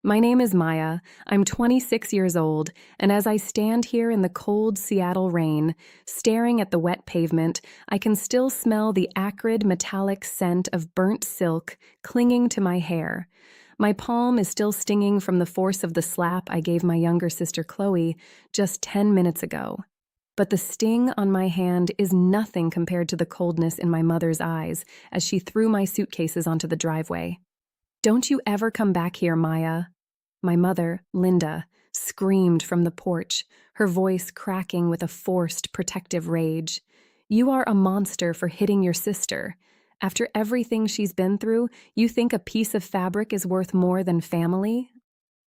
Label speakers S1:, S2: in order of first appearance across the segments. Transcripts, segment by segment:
S1: My name is Maya. I'm 26 years old, and as I stand here in the cold Seattle rain, staring at the wet pavement, I can still smell the acrid metallic scent of burnt silk clinging to my hair. My palm is still stinging from the force of the slap I gave my younger sister Chloe just 10 minutes ago. But the sting on my hand is nothing compared to the coldness in my mother's eyes as she threw my suitcases onto the driveway. "Don't you ever come back here, Maya." My mother, Linda, screamed from the porch, her voice cracking with a forced, protective rage. "You are a monster for hitting your sister. After everything she's been through, you think a piece of fabric is worth more than family?"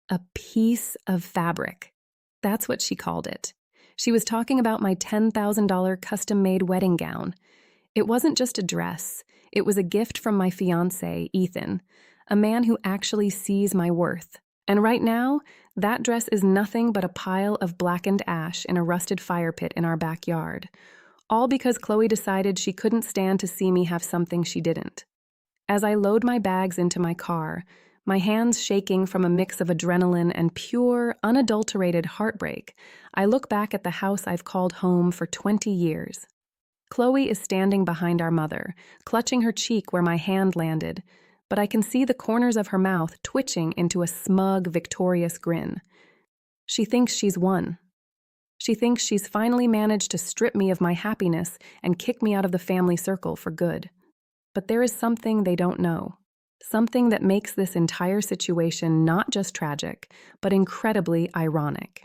S1: A piece of fabric. That's what she called it. She was talking about my $10,000 custom-made wedding gown. It wasn't just a dress. It was a gift from my fiancé, Ethan, a man who actually sees my worth. And right now, that dress is nothing but a pile of blackened ash in a rusted fire pit in our backyard. All because Chloe decided she couldn't stand to see me have something she didn't. As I load my bags into my car, my hands shaking from a mix of adrenaline and pure, unadulterated heartbreak, I look back at the house I've called home for 20 years. Chloe is standing behind our mother, clutching her cheek where my hand landed, but I can see the corners of her mouth twitching into a smug, victorious grin. She thinks she's won. She thinks she's finally managed to strip me of my happiness and kick me out of the family circle for good. But there is something they don't know. Something that makes this entire situation not just tragic, but incredibly ironic.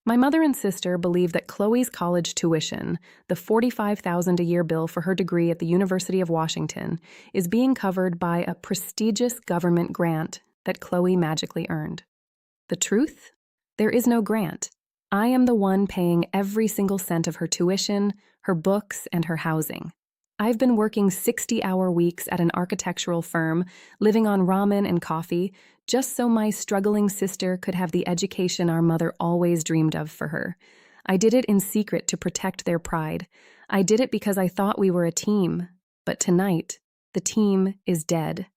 S1: My mother and sister believe that Chloe's college tuition, the $45,000 a year bill for her degree at the University of Washington, is being covered by a prestigious government grant that Chloe magically earned. The truth? There is no grant. I am the one paying every single cent of her tuition, her books, and her housing. I've been working 60-hour weeks at an architectural firm, living on ramen and coffee, just so my struggling sister could have the education our mother always dreamed of for her. I did it in secret to protect their pride. I did it because I thought we were a team. But tonight, the team is dead.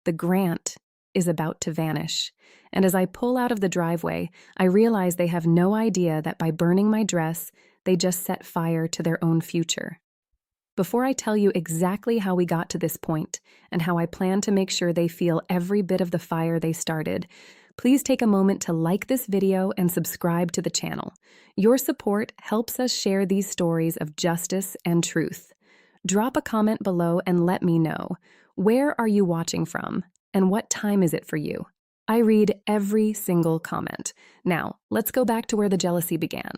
S1: The grant is about to vanish. And as I pull out of the driveway, I realize they have no idea that by burning my dress, they just set fire to their own future. Before I tell you exactly how we got to this point and how I plan to make sure they feel every bit of the fire they started, please take a moment to like this video and subscribe to the channel. Your support helps us share these stories of justice and truth. Drop a comment below and let me know, where are you watching from and what time is it for you? I read every single comment. Now, let's go back to where the jealousy began.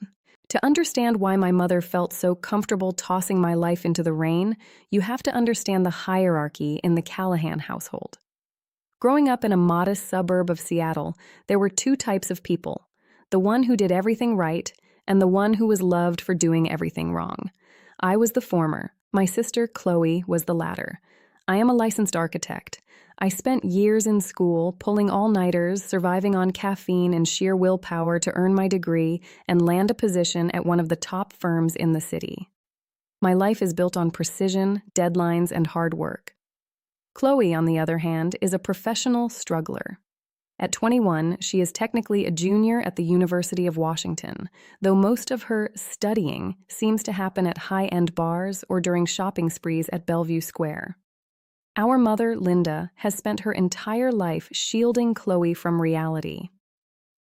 S1: To understand why my mother felt so comfortable tossing my life into the rain, you have to understand the hierarchy in the Callahan household. Growing up in a modest suburb of Seattle, there were two types of people: the one who did everything right and the one who was loved for doing everything wrong. I was the former. My sister, Chloe, was the latter. I am a licensed architect. I spent years in school, pulling all-nighters, surviving on caffeine and sheer willpower to earn my degree and land a position at one of the top firms in the city. My life is built on precision, deadlines, and hard work. Chloe, on the other hand, is a professional struggler. At 21, she is technically a junior at the University of Washington, though most of her studying seems to happen at high-end bars or during shopping sprees at Bellevue Square. Our mother, Linda, has spent her entire life shielding Chloe from reality.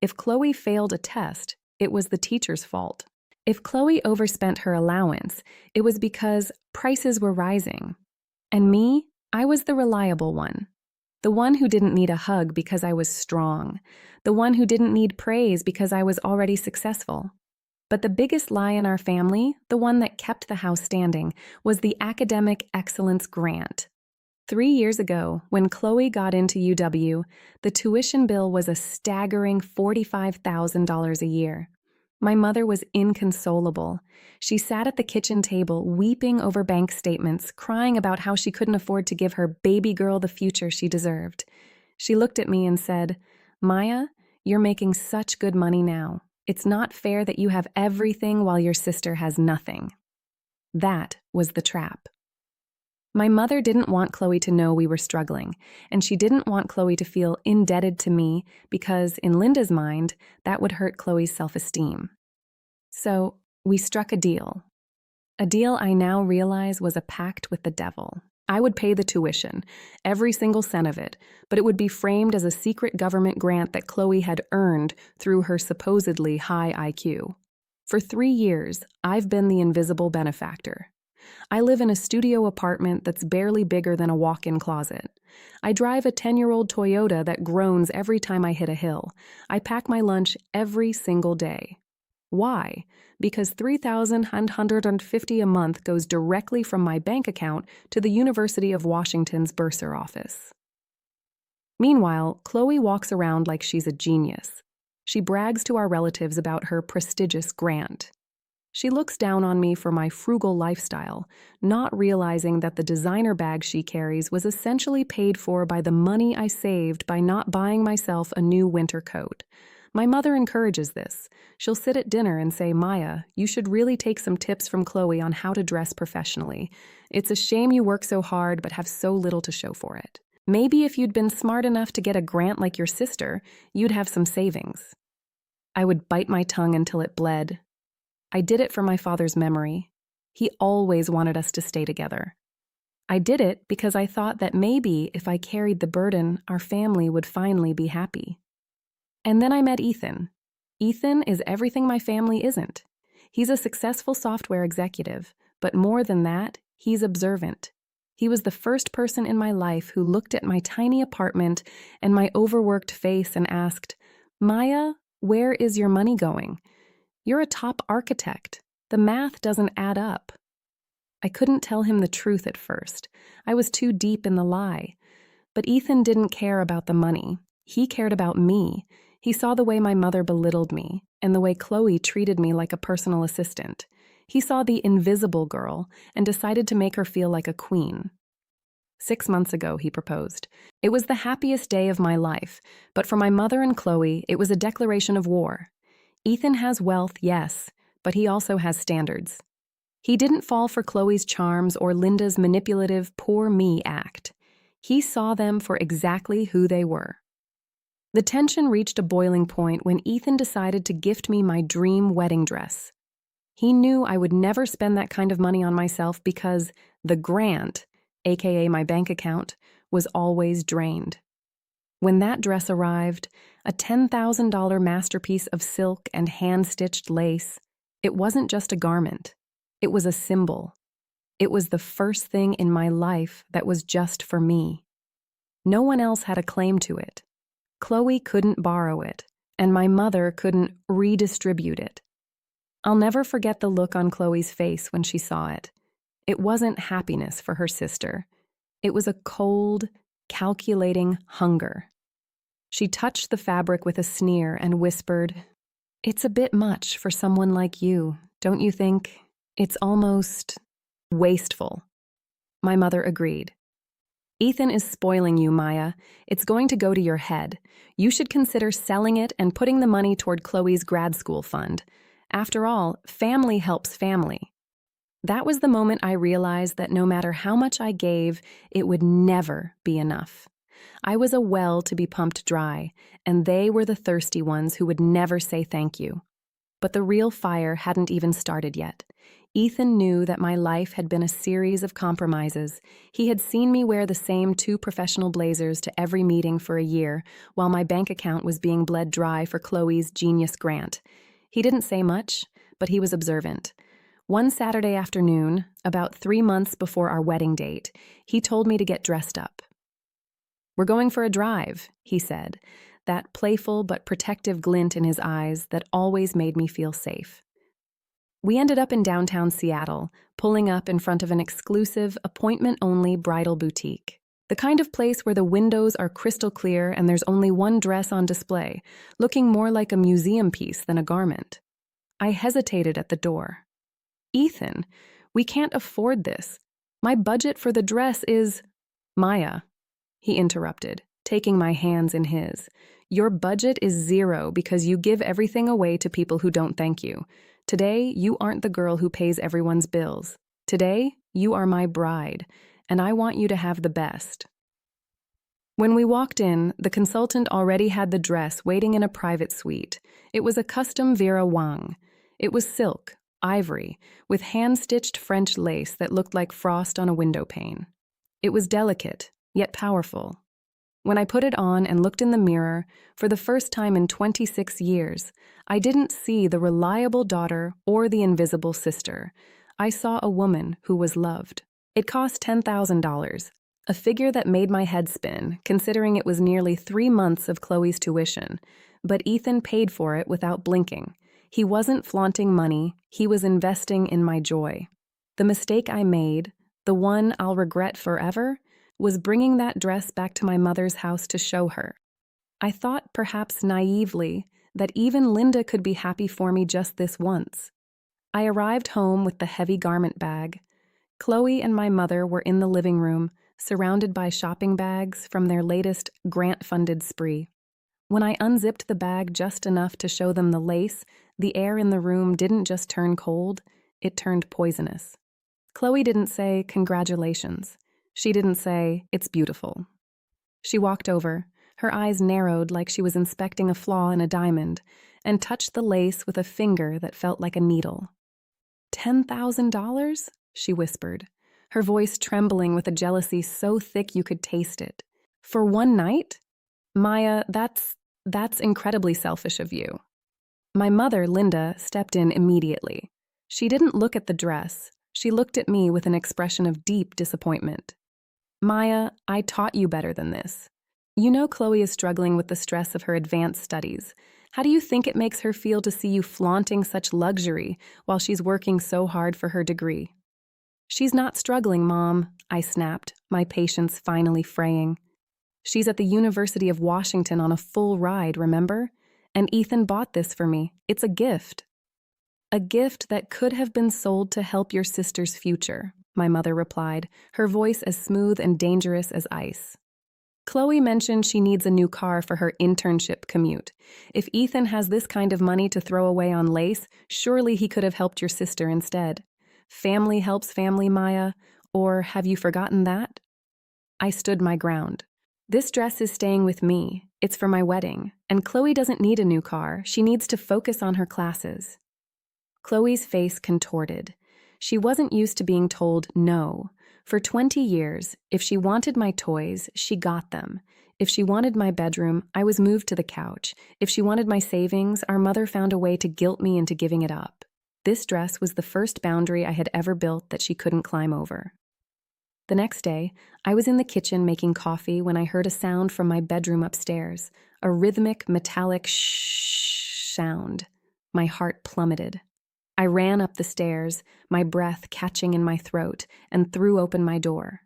S1: If Chloe failed a test, it was the teacher's fault. If Chloe overspent her allowance, it was because prices were rising. And me, I was the reliable one. The one who didn't need a hug because I was strong. The one who didn't need praise because I was already successful. But the biggest lie in our family, the one that kept the house standing, was the academic excellence grant. 3 years ago, when Chloe got into UW, the tuition bill was a staggering $45,000 a year. My mother was inconsolable. She sat at the kitchen table, weeping over bank statements, crying about how she couldn't afford to give her baby girl the future she deserved. She looked at me and said, "Maya, you're making such good money now. It's not fair that you have everything while your sister has nothing." That was the trap. My mother didn't want Chloe to know we were struggling, and she didn't want Chloe to feel indebted to me because, in Linda's mind, that would hurt Chloe's self-esteem. So, we struck a deal. A deal I now realize was a pact with the devil. I would pay the tuition, every single cent of it, but it would be framed as a secret government grant that Chloe had earned through her supposedly high IQ. For 3 years, I've been the invisible benefactor. I live in a studio apartment that's barely bigger than a walk-in closet. I drive a 10-year-old Toyota that groans every time I hit a hill. I pack my lunch every single day. Why? Because $3,150 a month goes directly from my bank account to the University of Washington's bursar office. Meanwhile, Chloe walks around like she's a genius. She brags to our relatives about her prestigious grant. She looks down on me for my frugal lifestyle, not realizing that the designer bag she carries was essentially paid for by the money I saved by not buying myself a new winter coat. My mother encourages this. She'll sit at dinner and say, "Maya, you should really take some tips from Chloe on how to dress professionally. It's a shame you work so hard but have so little to show for it. Maybe if you'd been smart enough to get a grant like your sister, you'd have some savings." I would bite my tongue until it bled. I did it for my father's memory. He always wanted us to stay together. I did it because I thought that maybe if I carried the burden, our family would finally be happy. And then I met Ethan. Ethan is everything my family isn't. He's a successful software executive, but more than that, he's observant. He was the first person in my life who looked at my tiny apartment and my overworked face and asked, "Maya, where is your money going? You're a top architect. The math doesn't add up." I couldn't tell him the truth at first. I was too deep in the lie. But Ethan didn't care about the money. He cared about me. He saw the way my mother belittled me and the way Chloe treated me like a personal assistant. He saw the invisible girl and decided to make her feel like a queen. 6 months ago, he proposed. It was the happiest day of my life, but for my mother and Chloe, it was a declaration of war. Ethan has wealth, yes, but he also has standards. He didn't fall for Chloe's charms or Linda's manipulative poor me act. He saw them for exactly who they were. The tension reached a boiling point when Ethan decided to gift me my dream wedding dress. He knew I would never spend that kind of money on myself because the grant, aka my bank account, was always drained. When that dress arrived, a $10,000 masterpiece of silk and hand-stitched lace, it wasn't just a garment. It was a symbol. It was the first thing in my life that was just for me. No one else had a claim to it. Chloe couldn't borrow it, and my mother couldn't redistribute it. I'll never forget the look on Chloe's face when she saw it. It wasn't happiness for her sister. It was a cold, calculating hunger. She touched the fabric with a sneer and whispered, "It's a bit much for someone like you, don't you think? It's almost wasteful." My mother agreed. "Ethan is spoiling you, Maya. It's going to go to your head. You should consider selling it and putting the money toward Chloe's grad school fund. After all, family helps family." That was the moment I realized that no matter how much I gave, it would never be enough. I was a well to be pumped dry, and they were the thirsty ones who would never say thank you. But the real fire hadn't even started yet. Ethan knew that my life had been a series of compromises. He had seen me wear the same 2 professional blazers to every meeting for a year, while my bank account was being bled dry for Chloe's genius grant. He didn't say much, but he was observant. One Saturday afternoon, about 3 months before our wedding date, he told me to get dressed up. "We're going for a drive," he said, that playful but protective glint in his eyes that always made me feel safe. We ended up in downtown Seattle, pulling up in front of an exclusive, appointment-only bridal boutique. The kind of place where the windows are crystal clear and there's only one dress on display, looking more like a museum piece than a garment. I hesitated at the door. "Ethan, we can't afford this. My budget for the dress is—" "Maya," he interrupted, taking my hands in his. "Your budget is 0 because you give everything away to people who don't thank you. Today, you aren't the girl who pays everyone's bills. Today, you are my bride, and I want you to have the best." When we walked in, the consultant already had the dress waiting in a private suite. It was a custom Vera Wang. It was silk, ivory, with hand-stitched French lace that looked like frost on a window pane. It was delicate, yet powerful. When I put it on and looked in the mirror, for the first time in 26 years, I didn't see the reliable daughter or the invisible sister. I saw a woman who was loved. It cost $10,000, a figure that made my head spin, considering it was nearly 3 months of Chloe's tuition, but Ethan paid for it without blinking. He wasn't flaunting money, he was investing in my joy. The mistake I made, the one I'll regret forever, was bringing that dress back to my mother's house to show her. I thought, perhaps naively, that even Linda could be happy for me just this once. I arrived home with the heavy garment bag. Chloe and my mother were in the living room, surrounded by shopping bags from their latest grant-funded spree. When I unzipped the bag just enough to show them the lace, the air in the room didn't just turn cold, it turned poisonous. Chloe didn't say, "Congratulations." She didn't say, "It's beautiful." She walked over, her eyes narrowed like she was inspecting a flaw in a diamond, and touched the lace with a finger that felt like a needle. $10,000? She whispered, her voice trembling with a jealousy so thick you could taste it. "For one night? Maya, that's incredibly selfish of you." My mother, Linda, stepped in immediately. She didn't look at the dress. She looked at me with an expression of deep disappointment. "Maya, I taught you better than this. You know Chloe is struggling with the stress of her advanced studies. How do you think it makes her feel to see you flaunting such luxury while she's working so hard for her degree?" "She's not struggling, Mom," I snapped, my patience finally fraying. "She's at the University of Washington on a full ride, remember? And Ethan bought this for me. It's a gift." "A gift that could have been sold to help your sister's future," my mother replied, her voice as smooth and dangerous as ice. "Chloe mentioned she needs a new car for her internship commute. If Ethan has this kind of money to throw away on lace, surely he could have helped your sister instead. Family helps family, Maya, or have you forgotten that?" I stood my ground. "This dress is staying with me. It's for my wedding, and Chloe doesn't need a new car. She needs to focus on her classes." Chloe's face contorted. She wasn't used to being told no. For 20 years, if she wanted my toys, she got them. If she wanted my bedroom, I was moved to the couch. If she wanted my savings, our mother found a way to guilt me into giving it up. This dress was the first boundary I had ever built that she couldn't climb over. The next day, I was in the kitchen making coffee when I heard a sound from my bedroom upstairs, a rhythmic, metallic shh sound. My heart plummeted. I ran up the stairs, my breath catching in my throat, and threw open my door.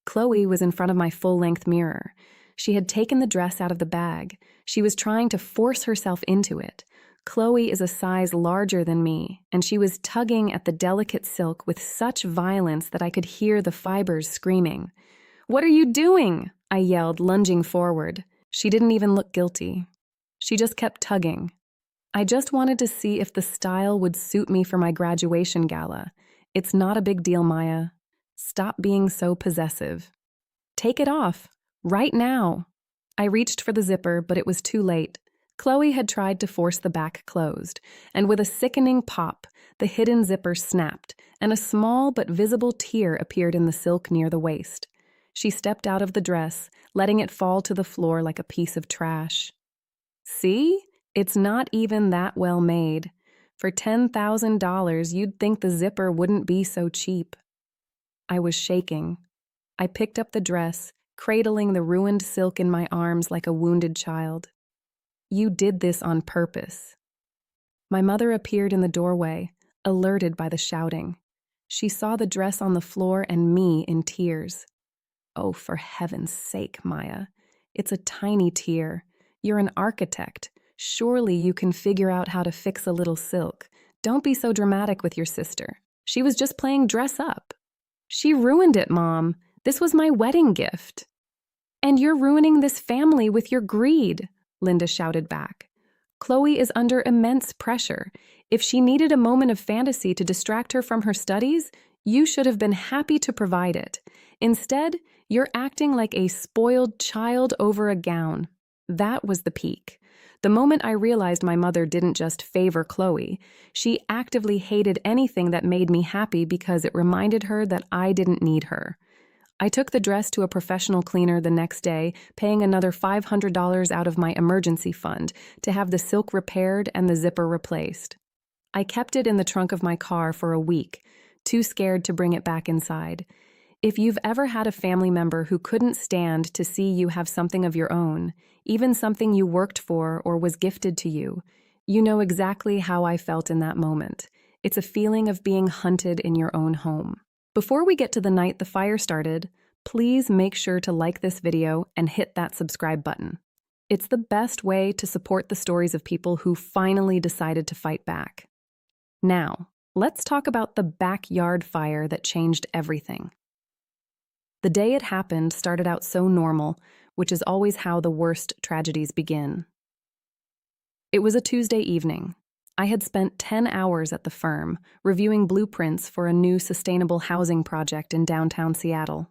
S1: Chloe was in front of my full-length mirror. She had taken the dress out of the bag. She was trying to force herself into it. Chloe is a size larger than me, and she was tugging at the delicate silk with such violence that I could hear the fibers screaming. "What are you doing?" I yelled, lunging forward. She didn't even look guilty. She just kept tugging. "I just wanted to see if the style would suit me for my graduation gala. It's not a big deal, Maya. Stop being so possessive. Take it off, right now." I reached for the zipper, but it was too late. Chloe had tried to force the back closed, and with a sickening pop, the hidden zipper snapped, and a small but visible tear appeared in the silk near the waist. She stepped out of the dress, letting it fall to the floor like a piece of trash. "See? It's not even that well made. For $10,000, you'd think the zipper wouldn't be so cheap." I was shaking. I picked up the dress, cradling the ruined silk in my arms like a wounded child. "You did this on purpose." My mother appeared in the doorway, alerted by the shouting. She saw the dress on the floor and me in tears. "Oh, for heaven's sake, Maya. It's a tiny tear. You're an architect. Surely you can figure out how to fix a little silk. Don't be so dramatic with your sister. She was just playing dress up." "She ruined it, Mom. This was my wedding gift." "And you're ruining this family with your greed," Linda shouted back. "Chloe is under immense pressure. If she needed a moment of fantasy to distract her from her studies, you should have been happy to provide it. Instead, you're acting like a spoiled child over a gown. That was the peak. The moment I realized my mother didn't just favor Chloe, she actively hated anything that made me happy because it reminded her that I didn't need her. I took the dress to a professional cleaner the next day, paying another $500 out of my emergency fund to have the silk repaired and the zipper replaced. I kept it in the trunk of my car for a week, too scared to bring it back inside. If you've ever had a family member who couldn't stand to see you have something of your own, even something you worked for or was gifted to you, you know exactly how I felt in that moment. It's a feeling of being hunted in your own home. Before we get to the night the fire started, please make sure to like this video and hit that subscribe button. It's the best way to support the stories of people who finally decided to fight back. Now, let's talk about the backyard fire that changed everything. The day it happened started out so normal, which is always how the worst tragedies begin. It was a Tuesday evening. I had spent 10 hours at the firm, reviewing blueprints for a new sustainable housing project in downtown Seattle.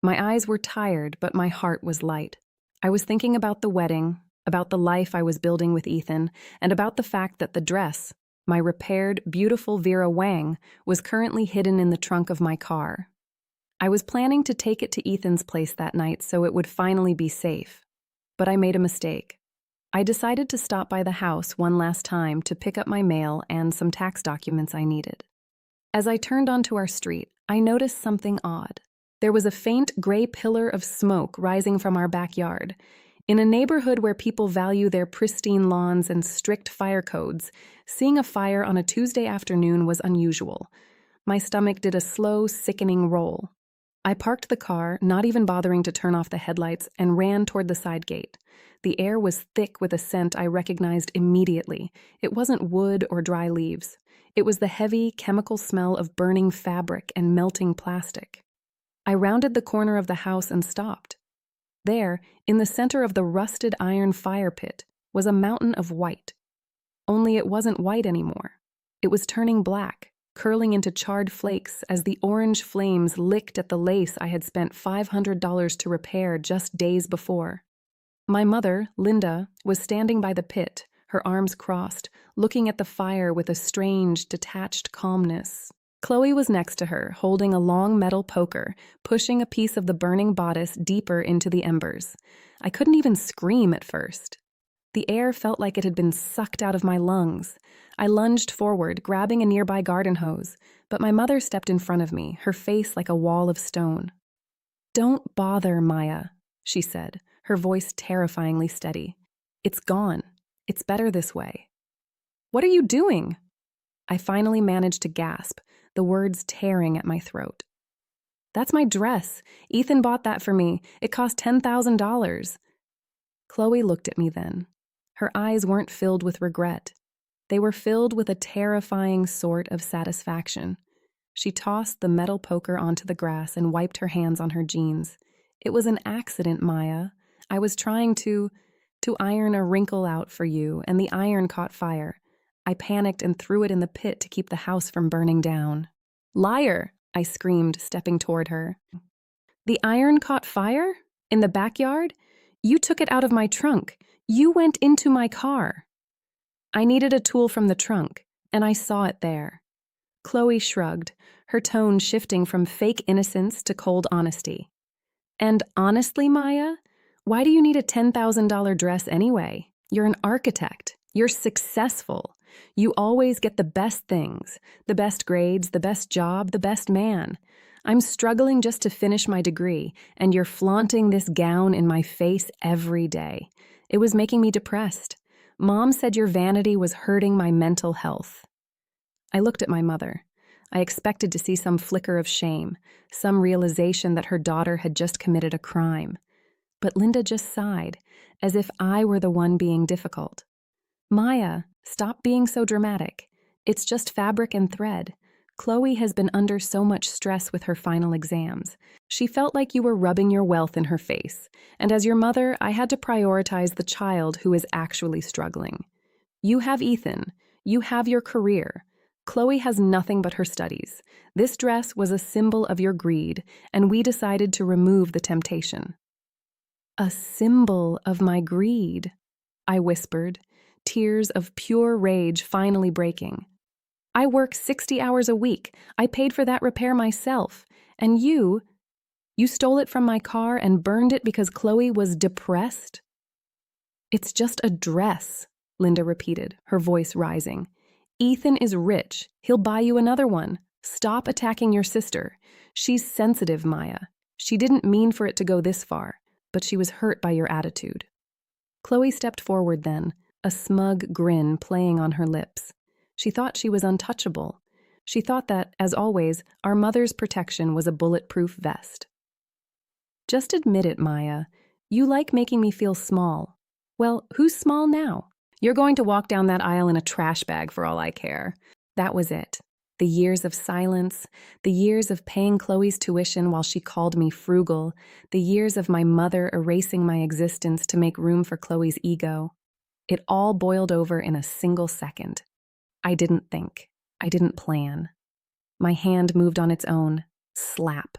S1: My eyes were tired, but my heart was light. I was thinking about the wedding, about the life I was building with Ethan, and about the fact that the dress, my repaired, beautiful Vera Wang, was currently hidden in the trunk of my car. I was planning to take it to Ethan's place that night so it would finally be safe. But I made a mistake. I decided to stop by the house one last time to pick up my mail and some tax documents I needed. As I turned onto our street, I noticed something odd. There was a faint gray pillar of smoke rising from our backyard. In a neighborhood where people value their pristine lawns and strict fire codes, seeing a fire on a Tuesday afternoon was unusual. My stomach did a slow, sickening roll. I parked the car, not even bothering to turn off the headlights, and ran toward the side gate. The air was thick with a scent I recognized immediately. It wasn't wood or dry leaves. It was the heavy, chemical smell of burning fabric and melting plastic. I rounded the corner of the house and stopped. There, in the center of the rusted iron fire pit, was a mountain of white. Only it wasn't white anymore. It was turning black, curling into charred flakes as the orange flames licked at the lace I had spent $500 to repair just days before. My mother, Linda, was standing by the pit, her arms crossed, looking at the fire with a strange, detached calmness. Chloe was next to her, holding a long metal poker, pushing a piece of the burning bodice deeper into the embers. I couldn't even scream at first. The air felt like it had been sucked out of my lungs. I lunged forward, grabbing a nearby garden hose, but my mother stepped in front of me, her face like a wall of stone. "Don't bother, Maya," she said, her voice terrifyingly steady. "It's gone. It's better this way." "What are you doing?" I finally managed to gasp, the words tearing at my throat. "That's my dress. Ethan bought that for me. It cost $10,000. Chloe looked at me then. Her eyes weren't filled with regret. They were filled with a terrifying sort of satisfaction. She tossed the metal poker onto the grass and wiped her hands on her jeans. "It was an accident, Maya. I was trying to iron a wrinkle out for you, and the iron caught fire. I panicked and threw it in the pit to keep the house from burning down." "Liar!" I screamed, stepping toward her. "The iron caught fire? In the backyard? You took it out of my trunk. You went into my car." I needed a tool from the trunk, and I saw it there. Chloe shrugged, her tone shifting from fake innocence to cold honesty. "And honestly, Maya, why do you need a $10,000 dress anyway? You're an architect. You're successful. You always get the best things, the best grades, the best job, the best man. I'm struggling just to finish my degree, and you're flaunting this gown in my face every day. It was making me depressed. Mom said your vanity was hurting my mental health." I looked at my mother. I expected to see some flicker of shame, some realization that her daughter had just committed a crime. But Linda just sighed, as if I were the one being difficult. "Maya, stop being so dramatic. It's just fabric and thread. Chloe has been under so much stress with her final exams. She felt like you were rubbing your wealth in her face, and as your mother, I had to prioritize the child who is actually struggling. You have Ethan. You have your career. Chloe has nothing but her studies. This dress was a symbol of your greed, and we decided to remove the temptation." "A symbol of my greed," I whispered, tears of pure rage finally breaking. "I work 60 hours a week. I paid for that repair myself. And you stole it from my car and burned it because Chloe was depressed?" "It's just a dress," Linda repeated, her voice rising. "Ethan is rich. He'll buy you another one. Stop attacking your sister. She's sensitive, Maya. She didn't mean for it to go this far, but she was hurt by your attitude." Chloe stepped forward then, a smug grin playing on her lips. She thought she was untouchable. She thought that, as always, our mother's protection was a bulletproof vest. "Just admit it, Maya. You like making me feel small. Well, who's small now? You're going to walk down that aisle in a trash bag for all I care." That was it. The years of silence, the years of paying Chloe's tuition while she called me frugal, the years of my mother erasing my existence to make room for Chloe's ego. It all boiled over in a single second. I didn't think. I didn't plan. My hand moved on its own. Slap.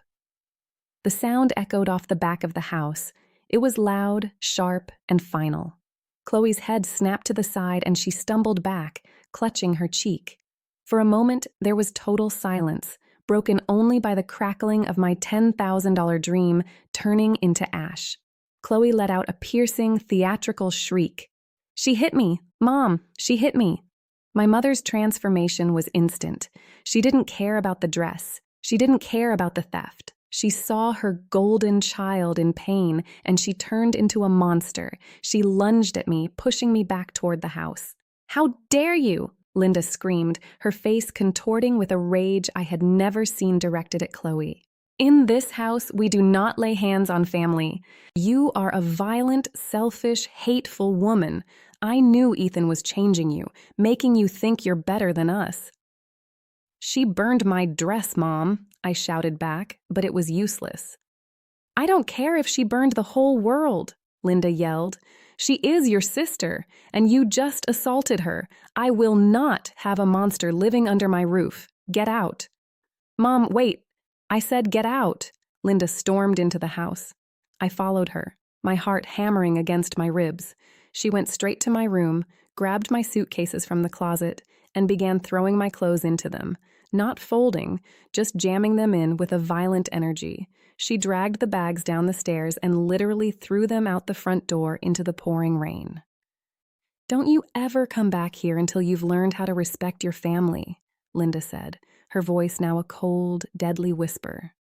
S1: The sound echoed off the back of the house. It was loud, sharp, and final. Chloe's head snapped to the side and she stumbled back, clutching her cheek. For a moment, there was total silence, broken only by the crackling of my $10,000 dream turning into ash. Chloe let out a piercing, theatrical shriek. "She hit me! Mom, she hit me!" My mother's transformation was instant. She didn't care about the dress. She didn't care about the theft. She saw her golden child in pain, and she turned into a monster. She lunged at me, pushing me back toward the house. "How dare you!" Linda screamed, her face contorting with a rage I had never seen directed at Chloe. "In this house, we do not lay hands on family. You are a violent, selfish, hateful woman. I knew Ethan was changing you, making you think you're better than us." "She burned my dress, Mom," I shouted back, but it was useless. "I don't care if she burned the whole world," Linda yelled. "She is your sister, and you just assaulted her. I will not have a monster living under my roof. Get out." "Mom, wait. I said get out." Linda stormed into the house. I followed her, my heart hammering against my ribs. She went straight to my room, grabbed my suitcases from the closet, and began throwing my clothes into them. Not folding, just jamming them in with a violent energy. She dragged the bags down the stairs and literally threw them out the front door into the pouring rain. "Don't you ever come back here until you've learned how to respect your family," Linda said, her voice now a cold, deadly whisper.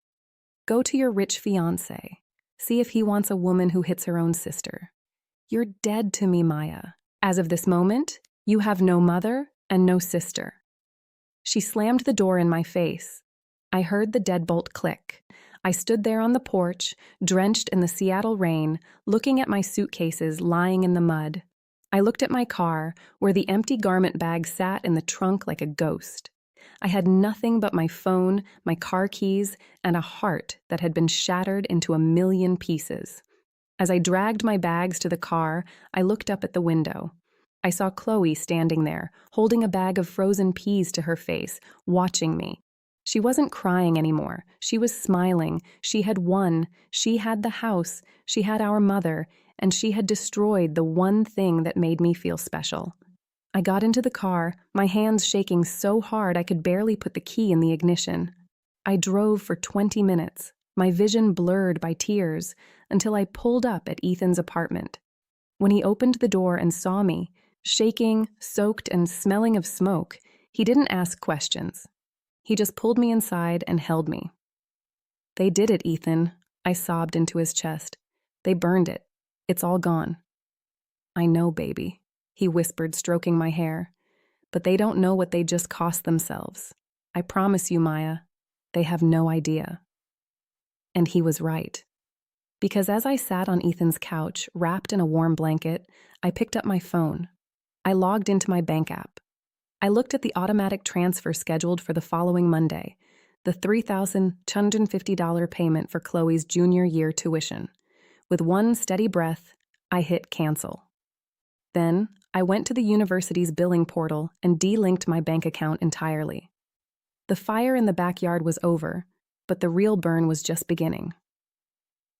S1: "Go to your rich fiancé. See if he wants a woman who hits her own sister. You're dead to me, Maya. As of this moment, you have no mother and no sister." She slammed the door in my face. I heard the deadbolt click. I stood there on the porch, drenched in the Seattle rain, looking at my suitcases lying in the mud. I looked at my car, where the empty garment bag sat in the trunk like a ghost. I had nothing but my phone, my car keys, and a heart that had been shattered into a million pieces. As I dragged my bags to the car, I looked up at the window. I saw Chloe standing there, holding a bag of frozen peas to her face, watching me. She wasn't crying anymore. She was smiling. She had won. She had the house. She had our mother. And she had destroyed the one thing that made me feel special. I got into the car, my hands shaking so hard I could barely put the key in the ignition. I drove for 20 minutes, my vision blurred by tears, until I pulled up at Ethan's apartment. When he opened the door and saw me, shaking, soaked, and smelling of smoke, he didn't ask questions. He just pulled me inside and held me. "They did it, Ethan," I sobbed into his chest. "They burned it. It's all gone." "I know, baby," he whispered, stroking my hair. "But they don't know what they just cost themselves. I promise you, Maya, they have no idea." And he was right. Because as I sat on Ethan's couch, wrapped in a warm blanket, I picked up my phone. I logged into my bank app. I looked at the automatic transfer scheduled for the following Monday, the $3,250 payment for Chloe's junior year tuition. With one steady breath, I hit cancel. Then I went to the university's billing portal and delinked my bank account entirely. The fire in the backyard was over, but the real burn was just beginning.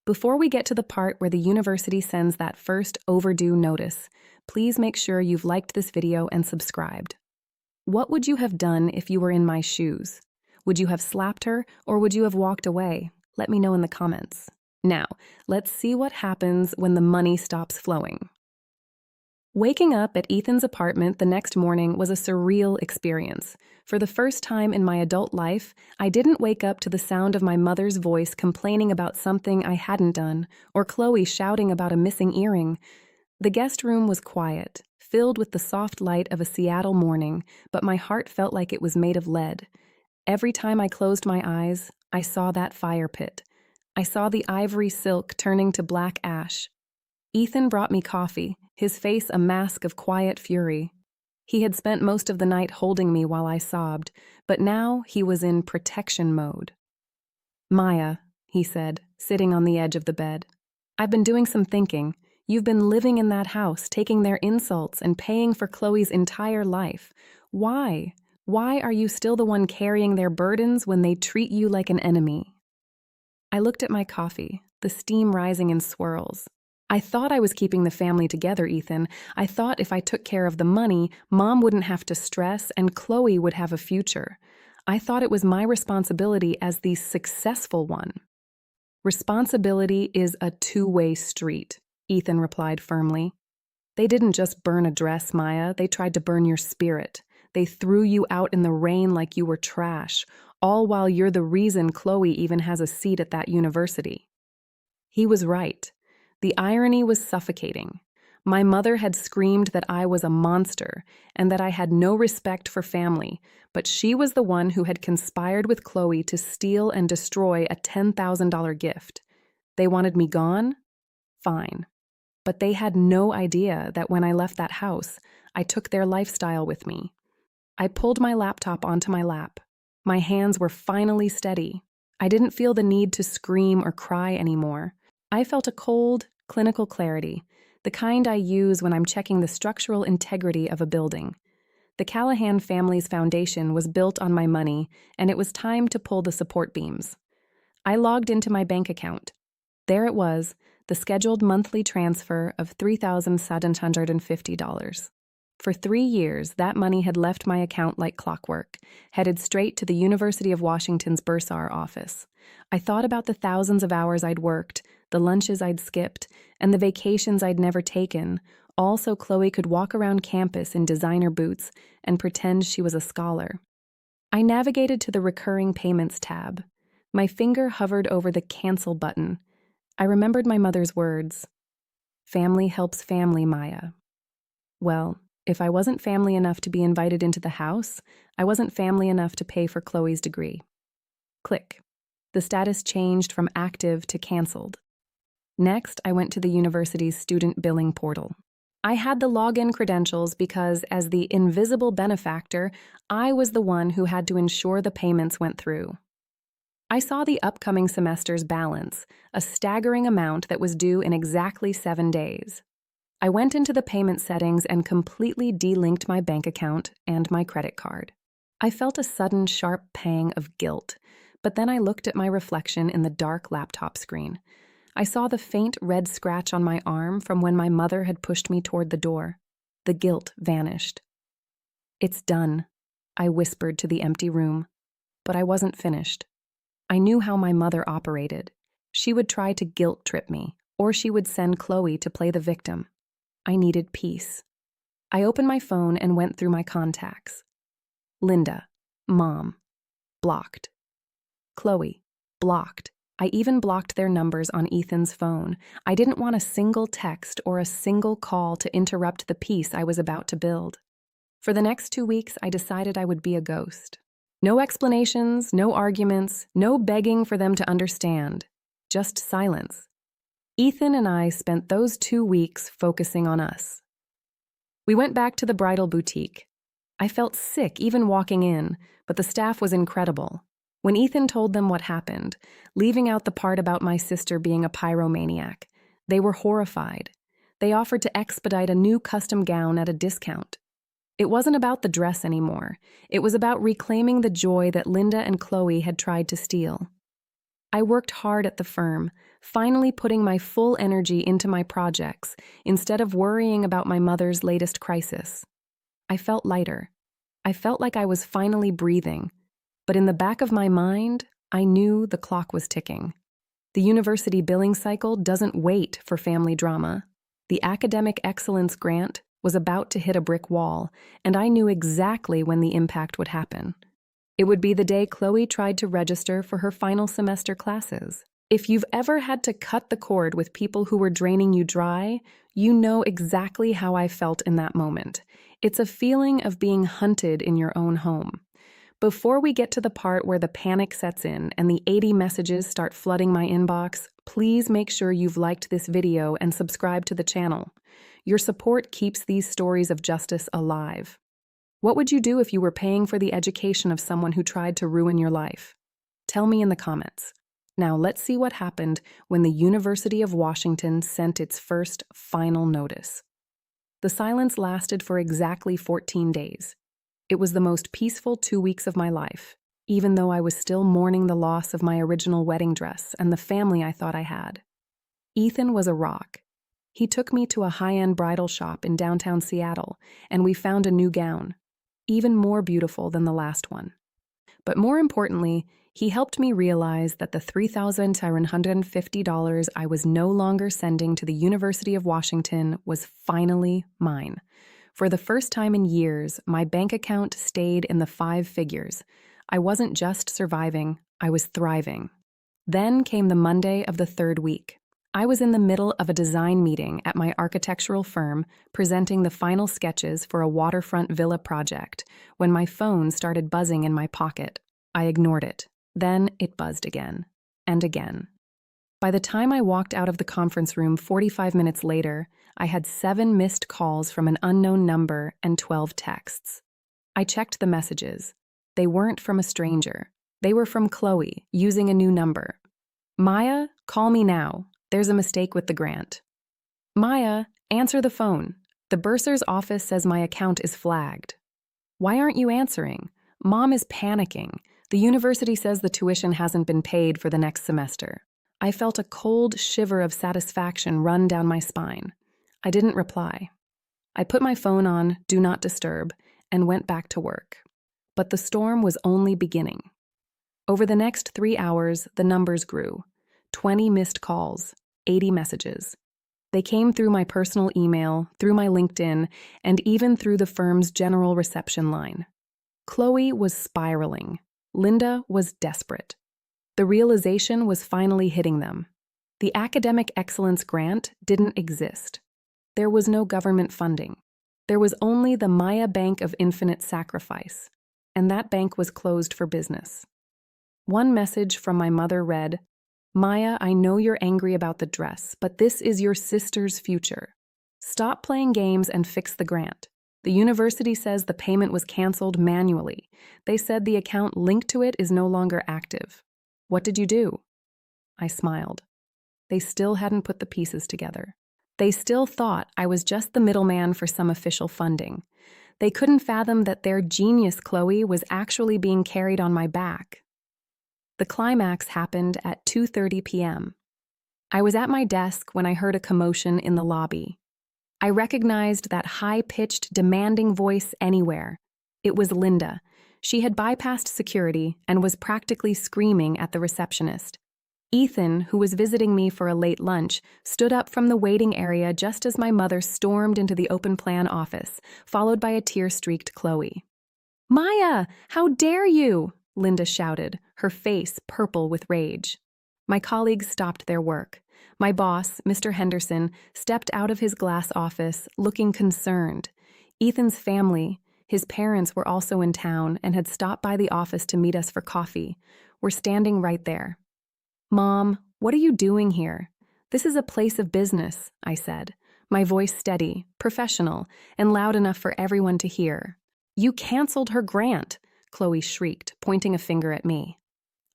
S1: Before we get to the part where the university sends that first overdue notice, please make sure you've liked this video and subscribed. What would you have done if you were in my shoes? Would you have slapped her, or would you have walked away? Let me know in the comments. Now, let's see what happens when the money stops flowing. Waking up at Ethan's apartment the next morning was a surreal experience. For the first time in my adult life, I didn't wake up to the sound of my mother's voice complaining about something I hadn't done, or Chloe shouting about a missing earring. The guest room was quiet, filled with the soft light of a Seattle morning, but my heart felt like it was made of lead. Every time I closed my eyes, I saw that fire pit. I saw the ivory silk turning to black ash. Ethan brought me coffee, his face a mask of quiet fury. He had spent most of the night holding me while I sobbed, but now he was in protection mode. "Maya," he said, sitting on the edge of the bed, "I've been doing some thinking. You've been living in that house, taking their insults and paying for Chloe's entire life. Why? Why are you still the one carrying their burdens when they treat you like an enemy?" I looked at my coffee, the steam rising in swirls. "I thought I was keeping the family together, Ethan. I thought if I took care of the money, Mom wouldn't have to stress and Chloe would have a future. I thought it was my responsibility as the successful one." "Responsibility is a two-way street," Ethan replied firmly. "They didn't just burn a dress, Maya. They tried to burn your spirit. They threw you out in the rain like you were trash, all while you're the reason Chloe even has a seat at that university." He was right. The irony was suffocating. My mother had screamed that I was a monster and that I had no respect for family, but she was the one who had conspired with Chloe to steal and destroy a $10,000 gift. They wanted me gone? Fine. But they had no idea that when I left that house, I took their lifestyle with me. I pulled my laptop onto my lap. My hands were finally steady. I didn't feel the need to scream or cry anymore. I felt a cold, clinical clarity, the kind I use when I'm checking the structural integrity of a building. The Callahan family's foundation was built on my money, and it was time to pull the support beams. I logged into my bank account. There it was, the scheduled monthly transfer of $3,750. For 3 years, that money had left my account like clockwork, headed straight to the University of Washington's Bursar office. I thought about the thousands of hours I'd worked, the lunches I'd skipped, and the vacations I'd never taken, all so Chloe could walk around campus in designer boots and pretend she was a scholar. I navigated to the recurring payments tab. My finger hovered over the cancel button. I remembered my mother's words. "Family helps family, Maya." Well, if I wasn't family enough to be invited into the house, I wasn't family enough to pay for Chloe's degree. Click. The status changed from active to canceled. Next, I went to the university's student billing portal. I had the login credentials because, as the invisible benefactor, I was the one who had to ensure the payments went through. I saw the upcoming semester's balance, a staggering amount that was due in exactly 7 days. I went into the payment settings and completely delinked my bank account and my credit card. I felt a sudden sharp pang of guilt, but then I looked at my reflection in the dark laptop screen. I saw the faint red scratch on my arm from when my mother had pushed me toward the door. The guilt vanished. "It's done," I whispered to the empty room, but I wasn't finished. I knew how my mother operated. She would try to guilt trip me, or she would send Chloe to play the victim. I needed peace. I opened my phone and went through my contacts. Linda, Mom, blocked. Chloe, blocked. I even blocked their numbers on Ethan's phone. I didn't want a single text or a single call to interrupt the peace I was about to build. For the next 2 weeks, I decided I would be a ghost. No explanations, no arguments, no begging for them to understand. Just silence. Ethan and I spent those 2 weeks focusing on us. We went back to the bridal boutique. I felt sick even walking in, but the staff was incredible. When Ethan told them what happened, leaving out the part about my sister being a pyromaniac, they were horrified. They offered to expedite a new custom gown at a discount. It wasn't about the dress anymore. It was about reclaiming the joy that Linda and Chloe had tried to steal. I worked hard at the firm, finally putting my full energy into my projects instead of worrying about my mother's latest crisis. I felt lighter. I felt like I was finally breathing. But in the back of my mind, I knew the clock was ticking. The university billing cycle doesn't wait for family drama. The academic excellence grant was about to hit a brick wall, and I knew exactly when the impact would happen. It would be the day Chloe tried to register for her final semester classes. If you've ever had to cut the cord with people who were draining you dry, you know exactly how I felt in that moment. It's a feeling of being hunted in your own home. Before we get to the part where the panic sets in and the 80 messages start flooding my inbox, please make sure you've liked this video and subscribed to the channel. Your support keeps these stories of justice alive. What would you do if you were paying for the education of someone who tried to ruin your life? Tell me in the comments. Now let's see what happened when the University of Washington sent its first final notice. The silence lasted for exactly 14 days. It was the most peaceful 2 weeks of my life, even though I was still mourning the loss of my original wedding dress and the family I thought I had. Ethan was a rock. He took me to a high-end bridal shop in downtown Seattle, and we found a new gown, even more beautiful than the last one. But more importantly, he helped me realize that the $3,750 I was no longer sending to the University of Washington was finally mine. For the first time in years, my bank account stayed in the 5 figures. I wasn't just surviving, I was thriving. Then came the Monday of the 3rd week. I was in the middle of a design meeting at my architectural firm, presenting the final sketches for a waterfront villa project, when my phone started buzzing in my pocket. I ignored it. Then it buzzed again, and again. By the time I walked out of the conference room 45 minutes later, I had 7 missed calls from an unknown number and 12 texts. I checked the messages. They weren't from a stranger. They were from Chloe, using a new number. Maya, call me now. There's a mistake with the grant. Maya, answer the phone. The bursar's office says my account is flagged. Why aren't you answering? Mom is panicking. The university says the tuition hasn't been paid for the next semester. I felt a cold shiver of satisfaction run down my spine. I didn't reply. I put my phone on Do Not Disturb and went back to work. But the storm was only beginning. Over the next 3 hours, the numbers grew. 20 missed calls, 80 messages. They came through my personal email, through my LinkedIn, and even through the firm's general reception line. Chloe was spiraling. Linda was desperate. The realization was finally hitting them. The academic excellence grant didn't exist. There was no government funding. There was only the Maya Bank of Infinite Sacrifice, and that bank was closed for business. One message from my mother read, Maya, I know you're angry about the dress, but this is your sister's future. Stop playing games and fix the grant. The university says the payment was canceled manually. They said the account linked to it is no longer active. What did you do? I smiled. They still hadn't put the pieces together. They still thought I was just the middleman for some official funding. They couldn't fathom that their genius Chloe was actually being carried on my back. The climax happened at 2:30 p.m. I was at my desk when I heard a commotion in the lobby. I recognized that high-pitched, demanding voice anywhere. It was Linda. She had bypassed security and was practically screaming at the receptionist. Ethan, who was visiting me for a late lunch, stood up from the waiting area just as my mother stormed into the open-plan office, followed by a tear-streaked Chloe. Maya, how dare you? Linda shouted, her face purple with rage. My colleagues stopped their work. My boss, Mr. Henderson, stepped out of his glass office, looking concerned. Ethan's family, his parents were also in town and had stopped by the office to meet us for coffee. We're standing right there. Mom, what are you doing here? This is a place of business, I said, my voice steady, professional, and loud enough for everyone to hear. You canceled her grant, Chloe shrieked, pointing a finger at me.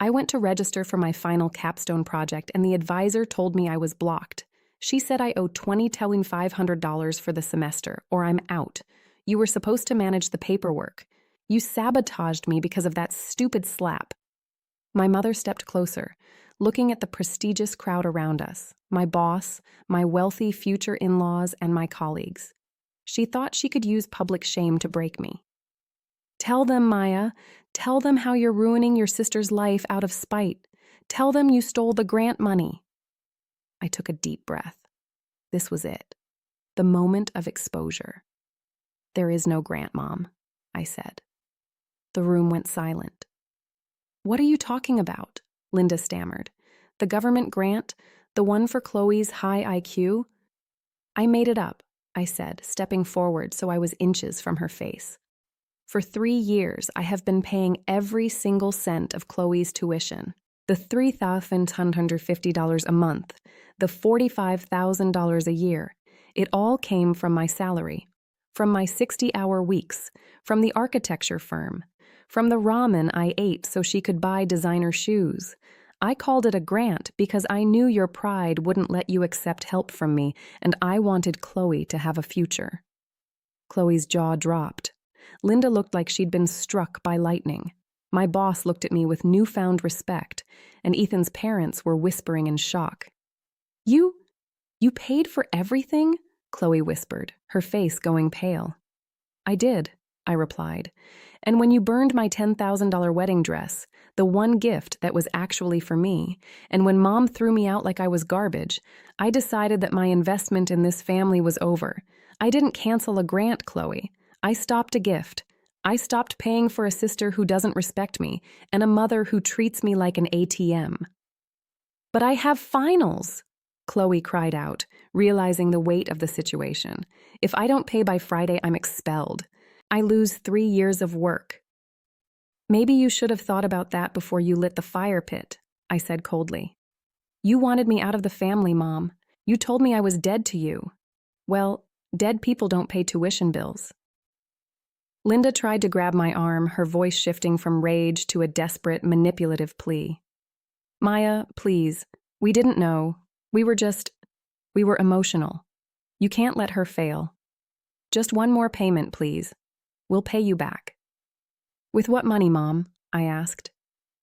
S1: I went to register for my final capstone project and the advisor told me I was blocked. She said I owe $2,500 for the semester, or I'm out. You were supposed to manage the paperwork. You sabotaged me because of that stupid slap. My mother stepped closer, looking at the prestigious crowd around us, my boss, my wealthy future in-laws, and my colleagues. She thought she could use public shame to break me. Tell them, Maya. Tell them how you're ruining your sister's life out of spite. Tell them you stole the grant money. I took a deep breath. This was it. The moment of exposure. There is no grant, Mom, I said. The room went silent. What are you talking about? Linda stammered. The government grant? The one for Chloe's high IQ? I made it up, I said, stepping forward so I was inches from her face. For 3 years, I have been paying every single cent of Chloe's tuition. The $3,150 a month, the $45,000 a year. It all came from my salary, from my 60-hour weeks, from the architecture firm, from the ramen I ate so she could buy designer shoes. I called it a grant because I knew your pride wouldn't let you accept help from me, and I wanted Chloe to have a future. Chloe's jaw dropped. Linda looked like she'd been struck by lightning. My boss looked at me with newfound respect, and Ethan's parents were whispering in shock. You paid for everything? Chloe whispered, her face going pale. I did, I replied. And when you burned my $10,000 wedding dress, the one gift that was actually for me, and when Mom threw me out like I was garbage, I decided that my investment in this family was over. I didn't cancel a grant, Chloe. I stopped a gift. I stopped paying for a sister who doesn't respect me and a mother who treats me like an ATM. But I have finals, Chloe cried out, realizing the weight of the situation. If I don't pay by Friday, I'm expelled. I lose 3 years of work. Maybe you should have thought about that before you lit the fire pit, I said coldly. You wanted me out of the family, Mom. You told me I was dead to you. Well, dead people don't pay tuition bills. Linda tried to grab my arm, her voice shifting from rage to a desperate, manipulative plea. Maya, please. We didn't know. We were emotional. You can't let her fail. Just one more payment, please. We'll pay you back. With what money, Mom? I asked.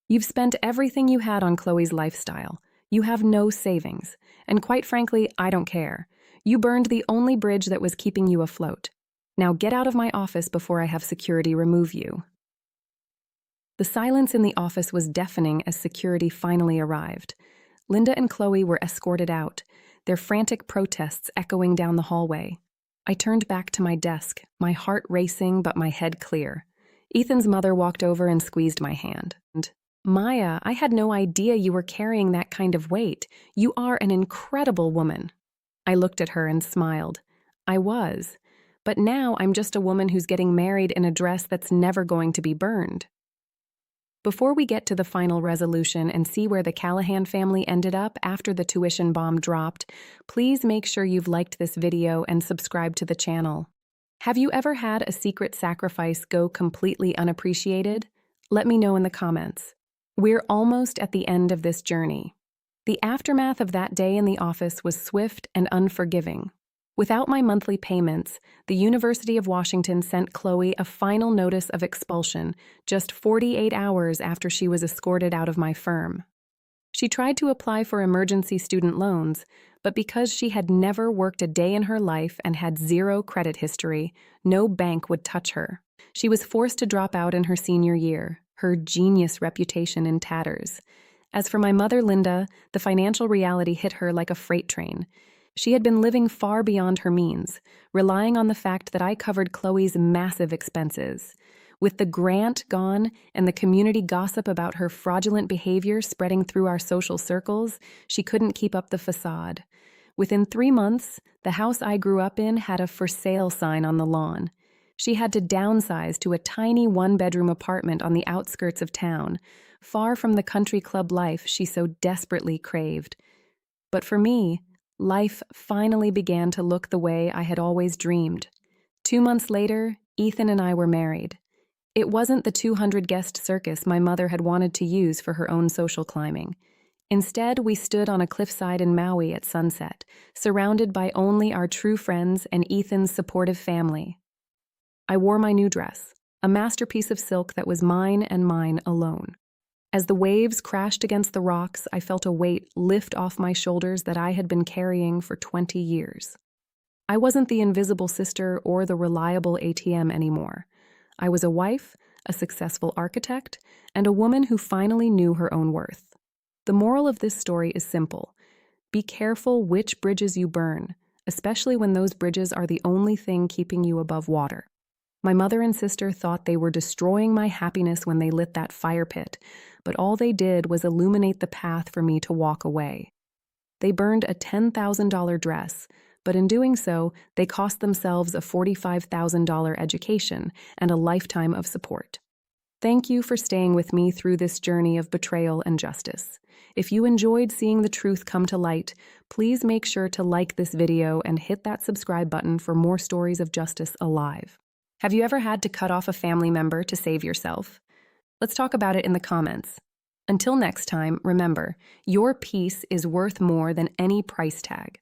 S1: You've spent everything you had on Chloe's lifestyle. You have no savings. And quite frankly, I don't care. You burned the only bridge that was keeping you afloat. Now get out of my office before I have security remove you. The silence in the office was deafening as security finally arrived. Linda and Chloe were escorted out, their frantic protests echoing down the hallway. I turned back to my desk, my heart racing but my head clear. Ethan's mother walked over and squeezed my hand. Maya, I had no idea you were carrying that kind of weight. You are an incredible woman. I looked at her and smiled. I was. But now I'm just a woman who's getting married in a dress that's never going to be burned. Before we get to the final resolution and see where the Callahan family ended up after the tuition bomb dropped, please make sure you've liked this video and subscribed to the channel. Have you ever had a secret sacrifice go completely unappreciated? Let me know in the comments. We're almost at the end of this journey. The aftermath of that day in the office was swift and unforgiving. Without my monthly payments, the University of Washington sent Chloe a final notice of expulsion just 48 hours after she was escorted out of my firm. She tried to apply for emergency student loans, but because she had never worked a day in her life and had zero credit history, no bank would touch her. She was forced to drop out in her senior year, her genius reputation in tatters. As for my mother, Linda, the financial reality hit her like a freight train. She had been living far beyond her means, relying on the fact that I covered Chloe's massive expenses. With the grant gone and the community gossip about her fraudulent behavior spreading through our social circles, she couldn't keep up the facade. Within 3 months, the house I grew up in had a for sale sign on the lawn. She had to downsize to a tiny one-bedroom apartment on the outskirts of town, far from the country club life she so desperately craved. But for me, life finally began to look the way I had always dreamed. 2 months later, Ethan and I were married. It wasn't the 200-guest circus my mother had wanted to use for her own social climbing. Instead, we stood on a cliffside in Maui at sunset, surrounded by only our true friends and Ethan's supportive family. I wore my new dress, a masterpiece of silk that was mine and mine alone. As the waves crashed against the rocks, I felt a weight lift off my shoulders that I had been carrying for 20 years. I wasn't the invisible sister or the reliable ATM anymore. I was a wife, a successful architect, and a woman who finally knew her own worth. The moral of this story is simple. Be careful which bridges you burn, especially when those bridges are the only thing keeping you above water. My mother and sister thought they were destroying my happiness when they lit that fire pit, but all they did was illuminate the path for me to walk away. They burned a $10,000 dress, but in doing so, they cost themselves a $45,000 education and a lifetime of support. Thank you for staying with me through this journey of betrayal and justice. If you enjoyed seeing the truth come to light, please make sure to like this video and hit that subscribe button for more stories of justice alive. Have you ever had to cut off a family member to save yourself? Let's talk about it in the comments. Until next time, remember, your peace is worth more than any price tag.